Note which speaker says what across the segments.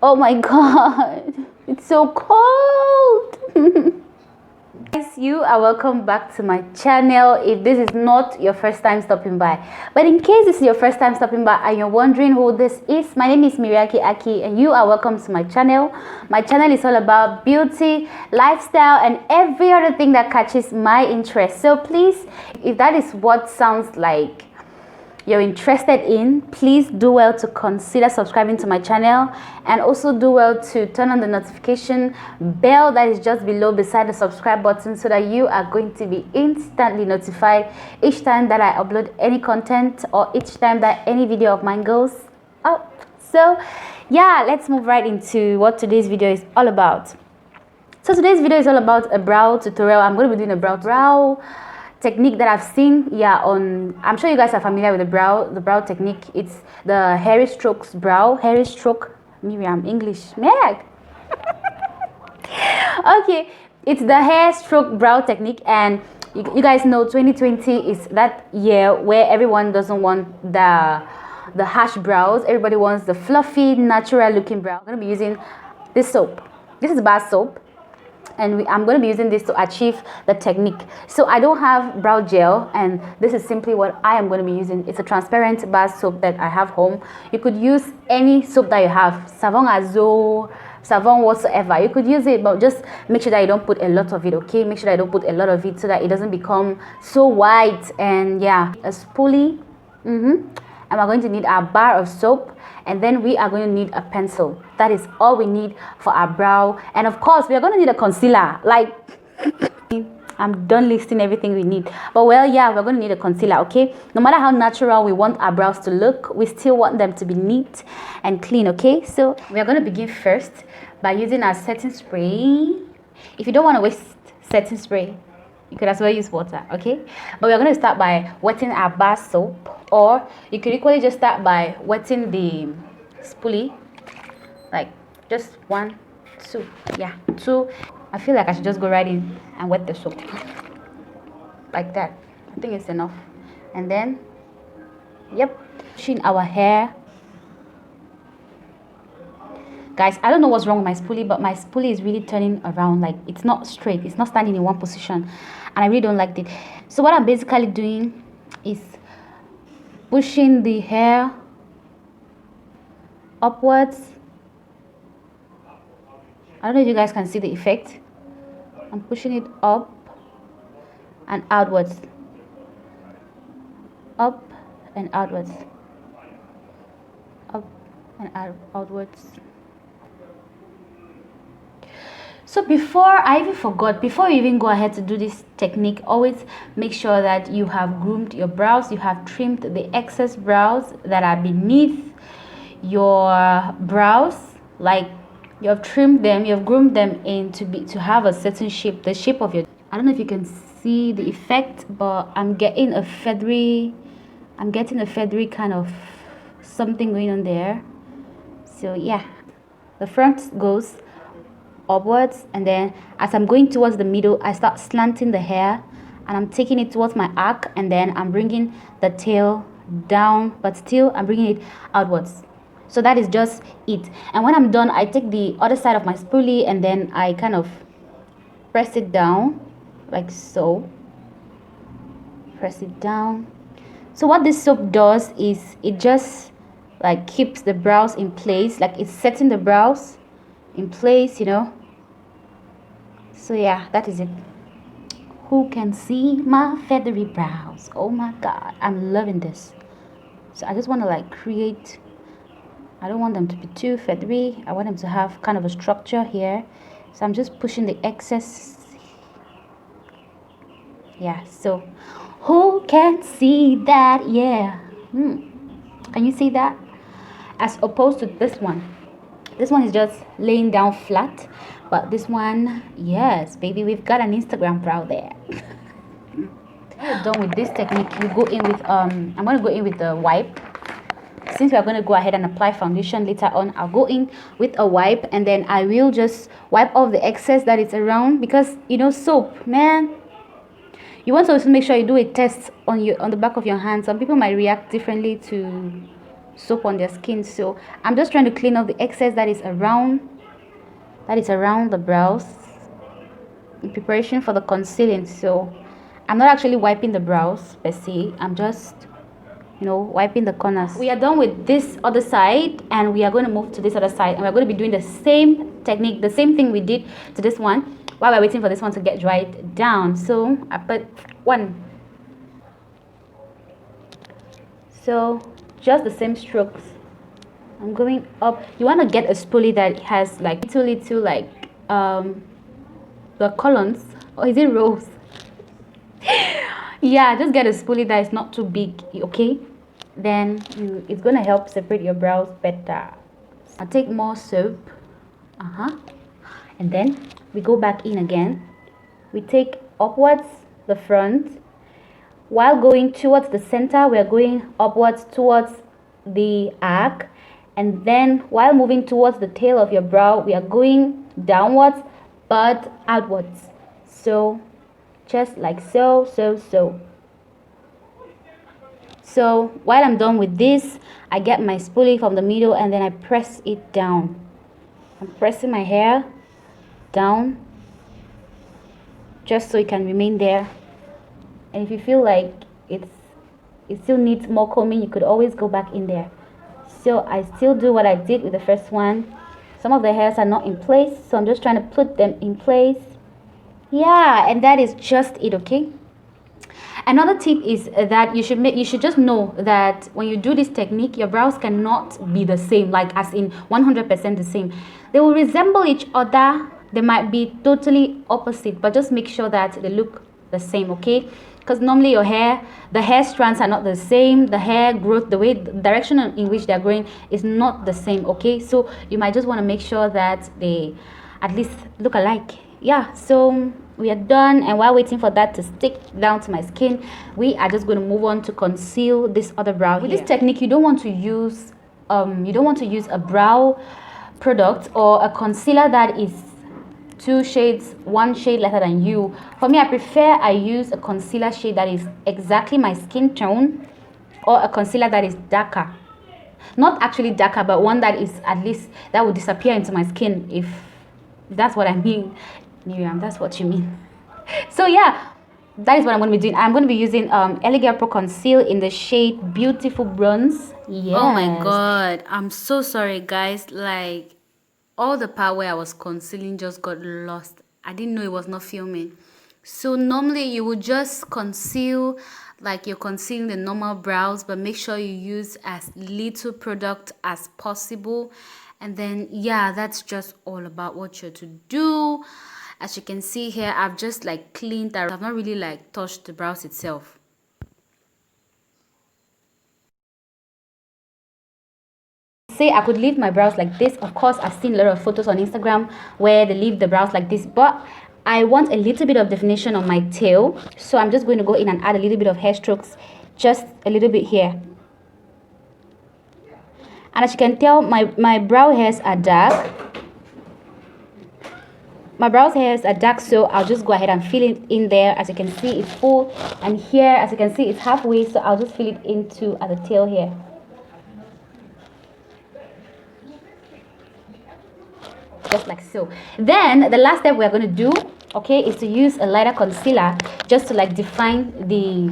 Speaker 1: Oh my god, it's so cold. Guys, you are welcome back to my channel if this is not your first time stopping by. But in case this is your first time stopping by and you're wondering who this is, my name is Miriaki Aki and you are welcome to my channel. My channel is all about beauty, lifestyle and every other thing that catches my interest. So please, if that is what sounds like you're interested in, please do well to consider subscribing to my channel and also do well to turn on the notification bell that is just below beside the subscribe button so that you are going to be instantly notified each time that I upload any content or each time that any video of mine goes up. So yeah, let's move right into what today's video is all about. So today's video is all about a brow tutorial. I'm going to be doing a brow technique that I've seen on, I'm sure you guys are familiar with the brow technique. It's the hairy stroke Miriam English Meg. Okay, it's the hair stroke brow technique, and you guys know 2020 is that year where everyone doesn't want the harsh brows. Everybody wants the fluffy, natural looking brow. I'm going to be using this soap. This is bar soap, and I'm going to be using this to achieve the technique. So I don't have brow gel, and this is simply what I am going to be using. It's a transparent bar soap that I have home. You could use any soap that you have, Savon Azo, Savon whatsoever. You could use it, but just make sure that you don't put a lot of it, okay? Make sure that I don't put a lot of it so that it doesn't become so white. And yeah, a spoolie, and we're going to need our bar of soap, and then we are going to need a pencil. That is all we need for our brow. And of course, we are going to need a concealer. Like, I'm done listing everything we need. But well, yeah, we're going to need a concealer, okay? No matter how natural we want our brows to look, we still want them to be neat and clean, okay? So we are going to begin first by using our setting spray. If you don't want to waste setting spray, you could as well use water, okay? But we're going to start by wetting our bar soap, or you could equally just start by wetting the spoolie, like just 1, 2, yeah, 2. I feel like I should just go right in and wet the soap like that. I think it's enough. And then, yep, pushing our hair. Guys, I don't know what's wrong with my spoolie, but my spoolie is really turning around. Like, it's not straight, it's not standing in one position, and I really don't like it. So what I'm basically doing is pushing the hair upwards. I don't know if you guys can see the effect. I'm pushing it up and outwards, up and outwards, up and outwards. So before I even forgot, before you even go ahead to do this technique, always make sure that you have groomed your brows, you have trimmed the excess brows that are beneath your brows. Like, you have trimmed them, you have groomed them in to have a certain shape, the shape of your, I don't know if you can see the effect, but I'm getting a feathery kind of something going on there. So yeah, the front goes upwards, and then as I'm going towards the middle, I start slanting the hair and I'm taking it towards my arc, and then I'm bringing the tail down, but still I'm bringing it outwards. So that is just it. And when I'm done, I take the other side of my spoolie and then I kind of press it down like so. Press it down. So what this soap does is it just like keeps the brows in place, like it's setting the brows in place, you know. So yeah, that is it. Who can see my feathery brows? Oh my god, I'm loving this. So I just want to like create, I don't want them to be too feathery. I want them to have kind of a structure here. So I'm just pushing the excess. Yeah, so who can see that? Yeah. Can you see that? As opposed to this one. This one is just laying down flat. But this one, yes, baby, we've got an Instagram brow there. When you're done with this technique, you go in with, I'm going to go in with the wipe. Since we are going to go ahead and apply foundation later on, I'll go in with a wipe, and then I will just wipe off the excess that is around, because you know, soap, man, you want to also make sure you do a test on the back of your hand. Some people might react differently to soap on their skin. So I'm just trying to clean up the excess that is around the brows in preparation for the concealing. So I'm not actually wiping the brows per se, I'm just, you know, wiping the corners. We are done with this other side and we are going to move to this other side, and we're going to be doing the same technique, the same thing we did to this one, while we're waiting for this one to get dried down. So I put one, so just the same strokes. I'm going up. You want to get a spoolie that has like little like the columns, or is it rows? Yeah, just get a spoolie that is not too big, okay? Then it's gonna help separate your brows better. I'll take more soap, and then we go back in again. We take upwards the front, while going towards the center we're going upwards towards the arc, and then while moving towards the tail of your brow we are going downwards but outwards. So just like so. So while I'm done with this, I get my spoolie from the middle and then I press it down. I'm pressing my hair down just so it can remain there. And if you feel like it still needs more combing, you could always go back in there. So I still do what I did with the first one. Some of the hairs are not in place, so I'm just trying to put them in place. Yeah, and that is just it, okay? Another tip is that you should just know that when you do this technique, your brows cannot be the same, like as in 100% the same. They will resemble each other. They might be totally opposite, but just make sure that they look the same, okay? Because normally the hair strands are not the same. The hair growth, the direction in which they're growing is not the same, okay? So you might just want to make sure that they at least look alike. Yeah, so we are done, and while waiting for that to stick down to my skin, we are just going to move on to conceal this other brow. With this technique, you don't want to use a brow product or a concealer that is one shade lighter than you. For me, I use a concealer shade that is exactly my skin tone, or a concealer that is darker, not actually darker, but one that is at least that will disappear into my skin, if that's what I mean. Miriam, that's what you mean. So yeah, that is what I'm going to be doing. I'm going to be using Elegant Pro Conceal in the shade Beautiful Bronze. Yes. Oh my god, I'm so sorry guys, like all the part where I was concealing just got lost. I didn't know it was not filming. So normally you would just conceal like you're concealing the normal brows, but make sure you use as little product as possible. And then yeah, that's just all about what you're to do. As you can see here, I've just like cleaned that. I've not really like touched the brows itself. Say I could leave my brows like this. Of course, I've seen a lot of photos on Instagram where they leave the brows like this, but I want a little bit of definition on my tail, so I'm just going to go in and add a little bit of hair strokes, just a little bit here. And as you can tell, my brow hairs are dark. My brows hairs are dark, so I'll just go ahead and fill it in there. As you can see, it's full, and here, as you can see, it's halfway, so I'll just fill it into at the tail here. Just like so. Then the last step we're going to do, okay, is to use a lighter concealer just to like define the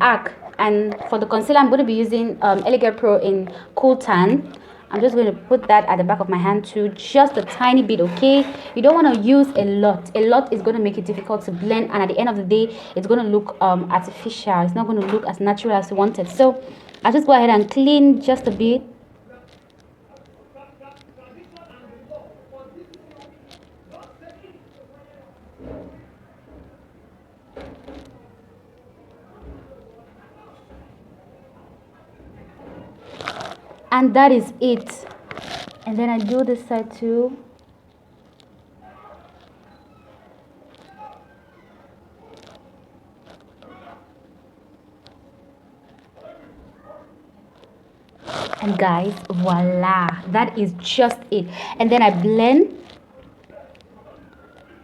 Speaker 1: arc. And for the concealer, I'm going to be using Elegant Pro in Cool Tan. I'm just going to put that at the back of my hand too, just a tiny bit, okay? You don't want to use a lot. A lot is going to make it difficult to blend, and at the end of the day, it's going to look artificial. It's not going to look as natural as you wanted. So I'll just go ahead and clean just a bit. And that is it. And then I do this side too. And guys, voila, that is just it. And then I blend.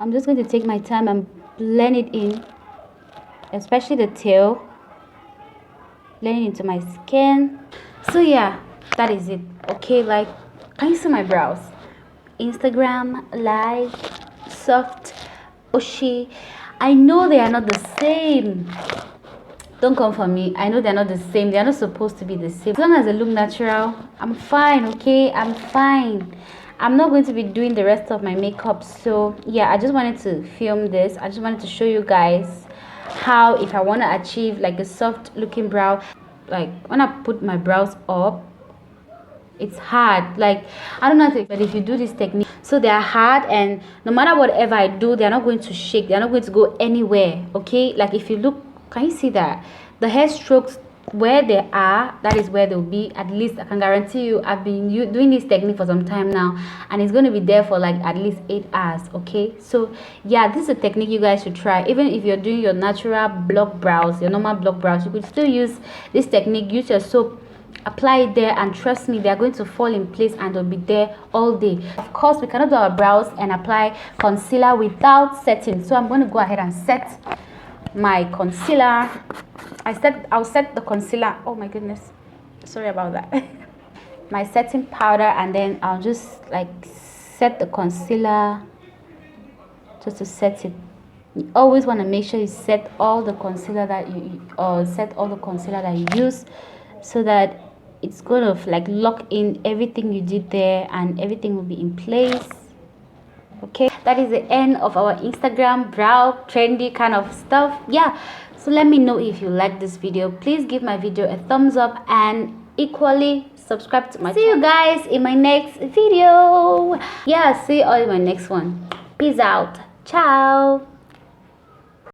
Speaker 1: I'm just going to take my time and blend it in, especially the tail, blend it into my skin. So yeah, that is it. Okay, like, can you see my brows? Instagram live, soft, Oshi. I know they are not the same. Don't come for me. I know they're not the same. They're not supposed to be the same. As long as they look natural, I'm fine. Okay, I'm fine. I'm not going to be doing the rest of my makeup. So yeah, I just wanted to film this. I just wanted to show you guys how, if I want to achieve like a soft looking brow, like when I put my brows up, it's hard. Like, I don't know how to, but if you do this technique, so they are hard, and no matter whatever I do, they're not going to shake, they're not going to go anywhere. Okay, like if you look, can you see that the hair strokes where they are, that is where they'll be. At least I can guarantee you, I've been doing this technique for some time now, and it's going to be there for like at least 8 hours. Okay, so yeah, this is a technique you guys should try. Even if you're doing your natural block brows, your normal block brows, you could still use this technique. Use your soap, apply it there, and trust me, they're going to fall in place and they'll be there all day. Of course, we cannot do our brows and apply concealer without setting, so I'm going to go ahead and set my concealer. I'll set the concealer. Oh my goodness, sorry about that. My setting powder, and then I'll just like set the concealer just to set it. You always want to make sure you set all the concealer that you use, so that it's going to like lock in everything you did there and everything will be in place. Okay, that is the end of our Instagram brow trendy kind of stuff. Yeah, so let me know if you like this video. Please give my video a thumbs up, and equally subscribe to my channel. See you guys in my next video. Yeah, see you all in my next one. Peace out. Ciao.